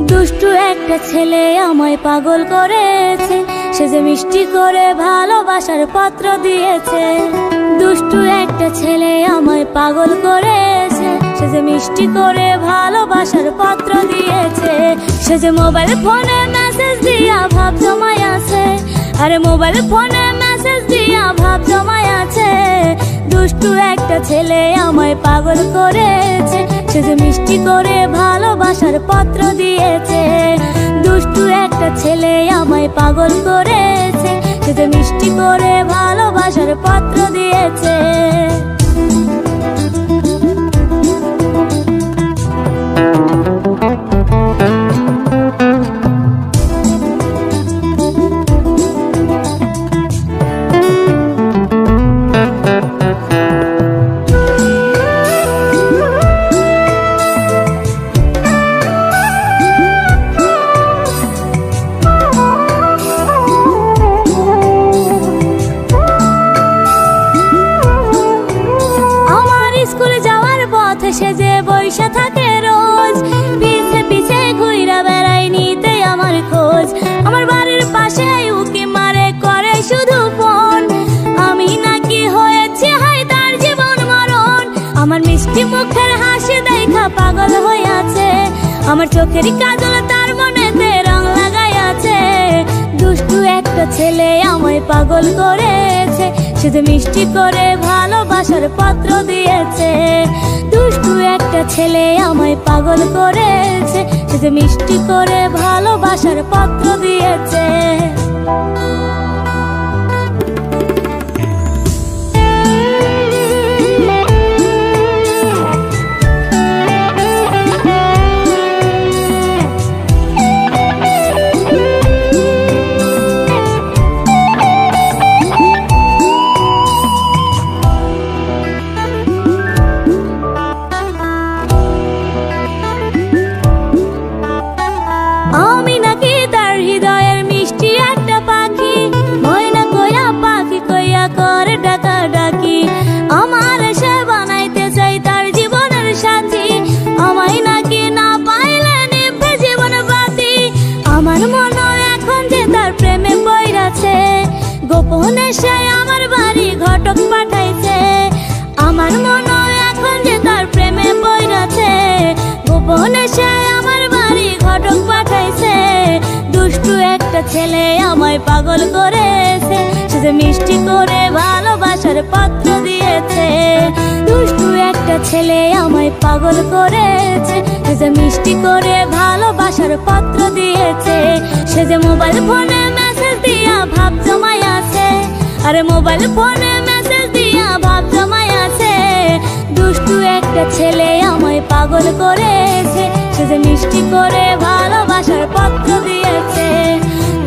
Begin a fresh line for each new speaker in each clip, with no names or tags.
দুষ্টু একটা ছেলে আমায় পাগল করেছে, সে যে মিষ্টি করে ভালোবাসার পত্র দিয়েছে। দুষ্টু একটা ছেলে আমায় পাগল করেছে, সে যে মিষ্টি করে ভালোবাসার পত্র দিয়েছে। সে যে মোবাইল ফোনে মেসেজ দিয়া ভাব জমায় আছে, আরে মোবাইল ফোনে মেসেজ দিয়া ভাব জমায় আছে। দুষ্টু একটা ছেলে আমায় পাগল করেছে, সে যে মিষ্টি করে ভালোবাসার পত্র দিয়েছে। দুষ্টু একটা ছেলে আমায় পাগল করেছে, সে যে মিষ্টি করে ভালোবাসার পত্র দিয়েছে। স্কুলে যাওয়ার পথে সে যে বইসা থাকে রোজ, পিছে পিছে ঘুইরা বেড়াই নিতে আমার খোঁজ। আমার বাড়ির পাশে উকি মারে করে শুধু ফোন, আমি নাকি হয়েছি হাই তার জীবন মরণ। আমার মিষ্টি মুখের হাসি দেখা পাগল হয়ে আছে, আমার চোখের কাজল তার মনেতে রং লাগাই আছে। দুষ্টু একটা ছেলে আমায় পাগল করেছে, সে যে মিষ্টি করে ভালোবাসার পত্র দিয়েছে। দুষ্টু একটা ছেলে আমায় পাগল করেছে, সে যে মিষ্টি করে ভালোবাসার পত্র দিয়েছে। আমি নাকি তার হৃদয়ের মিষ্টি একটা পাখি, ময়না কইয়া পাখি কইয়া করে ডাকা ডাকি। আমার সে বানাইতে চাই তার জীবনের সাথী, আমায় নাকি না পাইলে নিভে জীবন বাতি। আমার মনে এখন যে তার প্রেমে পইরাছে, গোপনে সে আমার বাড়ি ঘটক পাঠাইছে। আমার মনে এখন যে তার প্রেমে পইরাছে, গোপনে সে আমার বাড়ি ঘটক পাঠাইছে। দুষ্টু একটা ছেলে আমায় পাগল করেছে, সে যে মিষ্টি করে ভালোবাসার পত্র দিয়েছে। দুষ্টু একটা ছেলে আমায় পাগল করেছে, সে যে মিষ্টি করে ভালোবাসার পত্র দিয়েছে। সে যে মোবাইল ফোনে মেসেজ দিয়া ভাব জমায় আছে, আরে মোবাইল ফোনে মেসেজ দিয়া ভাব জমায় আছে। দুষ্টু একটা ছেলে আমায় পাগল করেছে, সে যে মিষ্টি করে ভালোবাসার পত্র দিয়েছে।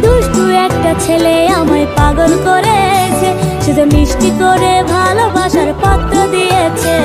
দুষ্টু একটা ছেলে আমায় পাগল করেছে, সে যে মিষ্টি করে ভালোবাসার পত্র দিয়েছে।